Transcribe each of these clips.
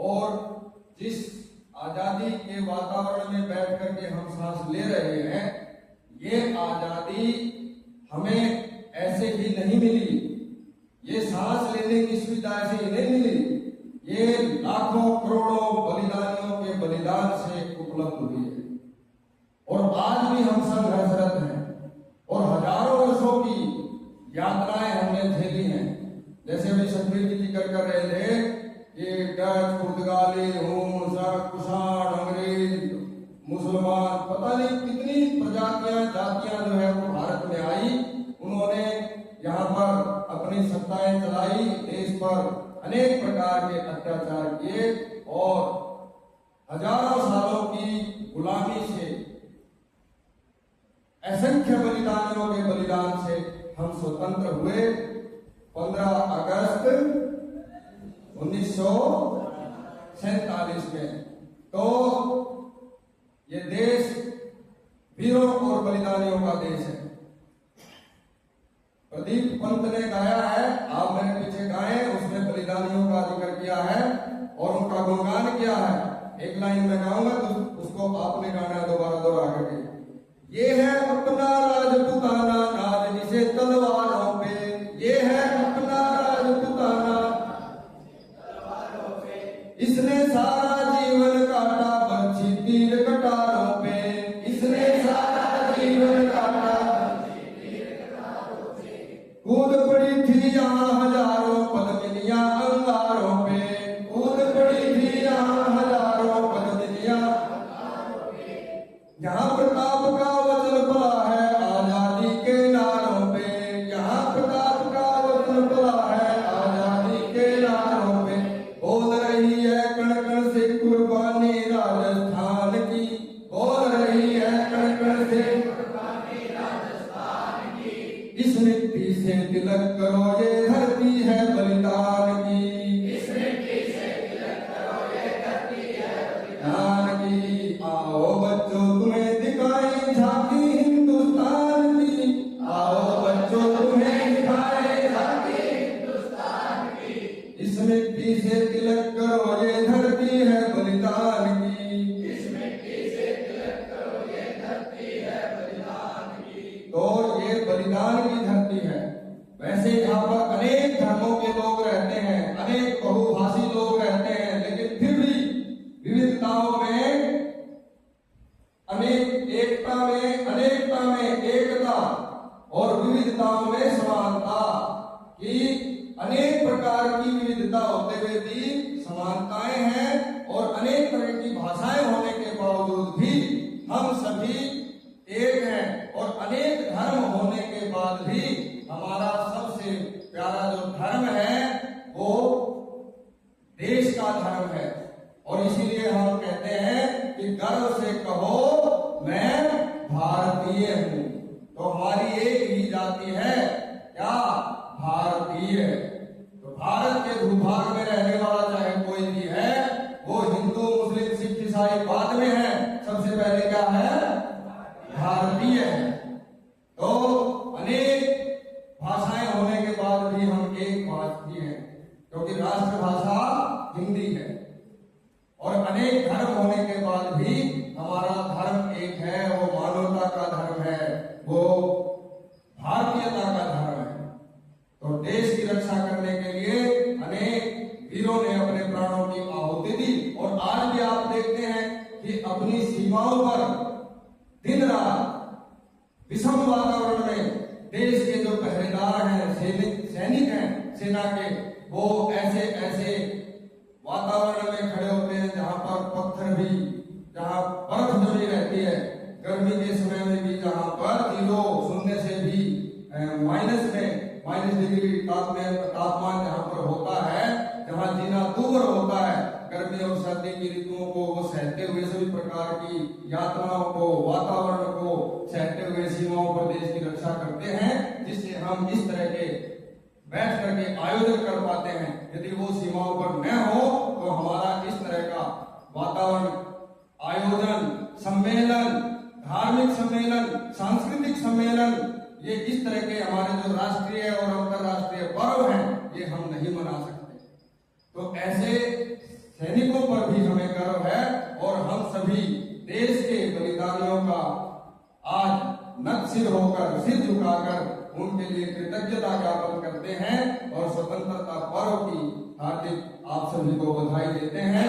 और जिस आजादी के वातावरण में बैठ करके हम सांस ले रहे हैं, ये आजादी हमें ऐसे ही नहीं मिली, ये सांस लेने की सुविधा ऐसे ही नहीं मिली, ये लाखों करोड़ों बलिदानियों के बलिदान से उपलब्ध हुई है। और आज भी हम संघर्षरत हैं और हजारों वर्षों की यातनाएं हमने झेली हैं। जैसे अभी सतबीर जी जिक्र कर रहे थे, ये डच, पुर्तगाली, कुषाण, अंग्रेज, मुसलमान, पता नहीं कितनी प्रजातियां जातियां जो है वो भारत में आई। उन्होंने यहाँ पर अपनी सत्ताएं चलाई, देश पर अनेक प्रकार के अत्याचार किए और हजारों सालों की गुलामी से, असंख्य बलिदानियों के बलिदान से हम स्वतंत्र हुए। 15 अगस्त 1947 में तो ये देश वीरों और बलिदानियों का देश है। प्रदीप पंत ने गाया है, आप मेरे पीछे गाए, उसमें बलिदानियों का जिक्र किया है और उनका गुणगान किया है। एक लाइन में गाऊंगा तो उसको आपने गाना है दोबारा दोहरा करके। ये है अपना राजपुताना राज जिसे तलवारों पे, ये है अपना राजपुताना इसने सारा जीवन काटा बरछी तीर कटारों पे, इसने सारा जीवन काटा कूद पड़ी थी यहाँ हजारों पद्मिनियां अंगारों पे, कूद पड़ी थी यहाँ हजारों पद्मिनियां। यहाँ प्रताप का वचन पला है आजादी के नारों पे, यहाँ प्रताप का वचन पला है आजादी के नारों पे। बोल रही है कण कण से कुर्बानी राजस्थान की, बोल रही है कण कण से कुर्बानी राजस्थान की। इस मिट्टी से तिलक करो ये धरती है बलिदान की, इस मिट्टी से तिलक करो ये धरती है बलिदान की। आओ बच्चों तुम्हें दिखाई झांकी हिंदुस्तान की, आओ बच्चों तुम्हें दिखाई झांकी हिंदुस्तान की। इस मिट्टी से तिलक करो ये धरती है बलिदान की, इस मिट्टी से तिलक करो ये धरती है बलिदान की। तो ये बलिदान की धरती है। वैसे यहाँ पर अनेक धर्मों के लोग रहते हैं, अनेक बहुभाषी लोग रहते हैं, लेकिन फिर भी विविधताओं में अनेक, एकता में अनेकता में एकता और विविधताओं में समानता की अनेक प्रकार की विविधता होते हुए भी समानताएं हैं और अनेक तरह की भाषाएं होने के बावजूद भी हम सभी एक हैं। और अनेक धर्म होने के बाद भी हमारा सबसे प्यारा जो धर्म है वो देश का धर्म है। और इसीलिए हम कहते हैं कि गर्व से कहो मैं भारतीय हूं। तो हमारी एक ही जाति है, क्या? भारतीय। तो भारत के भूभाग में रहने वाला चाहे कोई भी है, वो हिंदू, मुस्लिम, सिख, ईसाई बाद में है, सबसे पहले क्या है? भारतीय है। तो अनेक भाषाएं होने के बाद भी हम एक भारतीय हैं, क्योंकि राष्ट्रभाषा हिंदी है। और अनेक धर्म होने के बाद भी हमारा धर्म एक है, वो मानवता का धर्म है, वो भारतीयता का धर्म है। तो देश की रक्षा करने के लिए अनेक वीरों ने अपने प्राणों की आहुति दी। और आज भी आप देखते हैं कि अपनी सीमाओं पर दिन रात विषम वातावरण में देश के जो पहरेदार हैं, सैनिक हैं सेना के, वो ऐसे ऐसे वातावरण में खड़े होते हैं जहां पर पत्थर भी, जहां बर्फ जमी रहती है, गर्मी के समय में भी जहां पर 0 से भी माइनस डिग्री तापमान जहां पर होता है, जहां जीना दूर होता है, गर्मी और सर्दी की ऋतुओं को वो सहते हुए सभी प्रकार की यात्राओं को, वातावरण को सहते हुए सीमाओं पर देश की रक्षा करते हैं, जिससे हम इस तरह के बैठ करके आयोजन कर पाते हैं। यदि वो सीमाओं पर न हो तो हमारा इस तरह का वातावरण, आयोजन, सम्मेलन, धार्मिक सम्मेलन, सांस्कृतिक सम्मेलन, ये इस तरह के हमारे जो राष्ट्रीय और अंतरराष्ट्रीय पर्व हैं, ये हम नहीं मना सकते। तो ऐसे सैनिकों पर भी हमें गर्व है और हम सभी देश के बलिदानियों का आज नत सिर होकर, सिर झुकाकर उनके लिए कृतज्ञता ज्ञापन करते हैं और स्वतंत्रता पर्व की हार्दिक आप सभी को बधाई देते हैं।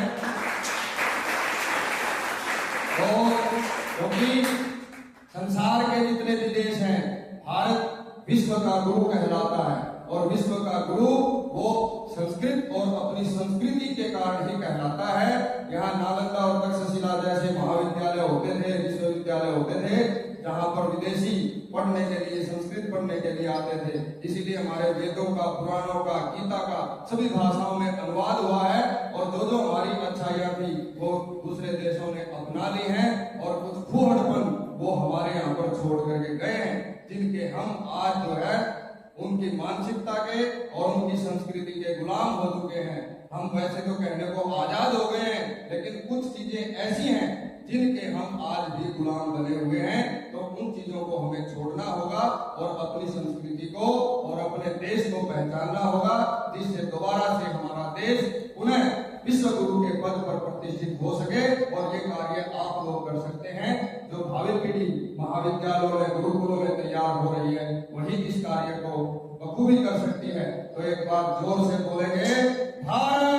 और क्योंकि संसार के जितने भी देश हैं, भारत विश्व का गुरु कहलाता है और विश्व का गुरु वो संस्कृत और अपनी संस्कृति के कारण ही कहलाता है। यहाँ नालंदा और तक्षशिला जैसे महाविद्यालय होते थे, विश्वविद्यालय होते थे, जहाँ पर विदेशी पढ़ने के लिए, संस्कृत पढ़ने के लिए आते थे। इसीलिए हमारे वेदों का, पुराणों का, गीता का सभी भाषाओं में अनुवाद हुआ है और जो जो हमारी अच्छाइयाँ थी वो दूसरे देशों ने अपना ली हैं और कुछ फूहड़पन वो हमारे यहाँ पर छोड़ करके गए हैं, जिनके हम आज जो है उनकी मानसिकता के और उनकी संस्कृति के गुलाम हो चुके हैं। हम वैसे तो कहने को आजाद हो गए हैं, लेकिन कुछ चीजें ऐसी हैं जिनके हम आज भी गुलाम बने हुए हैं। तो उन चीजों को हमें छोड़ना होगा और अपनी संस्कृति को और अपने देश को पहचानना होगा, जिससे दोबारा से हमारा देश पुनः विश्व गुरु के पद पर प्रतिष्ठित हो सके। और ये कार्य आप लोग कर सकते हैं। जो भावी पीढ़ी महाविद्यालयों में, गुरुकुलों में तैयार हो रही है, वही इस कार्य को बखूबी कर सकती है। तो एक बार जोर से बोलेंगे, भारत